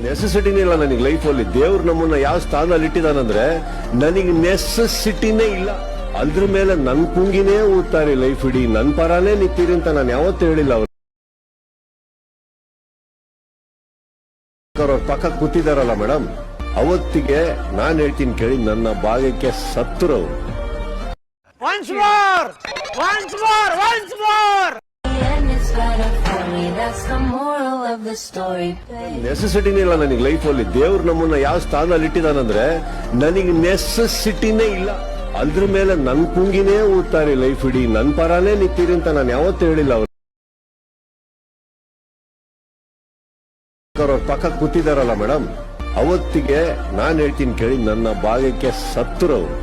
ನೆಸೆಸಿಟಿನೇ ಇಲ್ಲ ನನಗೆ ಲೈಫಲ್ಲಿ. ದೇವ್ರು ನಮ್ಮನ್ನ ಯಾವ ಸ್ಥಾನದಲ್ಲಿ ಇಟ್ಟಿದಾನಂದ್ರೆ ನನಗೆ ನೆಸೆಸಿಟಿನೇ ಇಲ್ಲ. ಅದ್ರ ಮೇಲೆ ನನ್ ಕುಂಗಿನೇ ಊದ್ತಾರೆ ಲೈಫ್ ಇಡೀ, ನನ್ ಪರಾನೇ ನಿಂತೀರಿ ಅಂತ ನಾನು ಯಾವತ್ತೂ ಹೇಳಿಲ್ಲ. ಅವ್ರ ಪಕ್ಕ ಕೂತಿದಾರಲ್ಲ ಮೇಡಮ್, ಅವತ್ತಿಗೆ ನಾನ್ ಹೇಳ್ತೀನಿ ಕೇಳಿ, ನನ್ನ ಭಾಗಕ್ಕೆ ಸತ್ತರು ಅವರು. ನೆಸೆಸಿಟಿನೇ ಇಲ್ಲ ನನಗೆ ಲೈಫಲ್ಲಿ. ದೇವ್ರು ನಮ್ಮನ್ನ ಯಾವ ಸ್ಥಾನದಲ್ಲಿ ಇಟ್ಟಿದಾನಂದ್ರೆ ನನಗೆ ನೆಸೆಸಿಟಿನೇ ಇಲ್ಲ. ಅದ್ರ ಮೇಲೆ ನನ್ ಕುಂಗಿನೇ ಊದ್ತಾರೆ ಲೈಫ್ ಇಡೀ, ನನ್ ಪರಾನೇ ನಿಂತೀರಿ ಅಂತ ನಾನು ಯಾವತ್ತೂ ಹೇಳಿಲ್ಲ. ಅವ್ರ ಪಕ್ಕ ಕೂತಿದಾರಲ್ಲ ಮೇಡಮ್, ಅವತ್ತಿಗೆ ನಾನ್ ಹೇಳ್ತೀನಿ ಕೇಳಿ, ನನ್ನ ಭಾಗಕ್ಕೆ ಸತ್ತರು ಅವರು.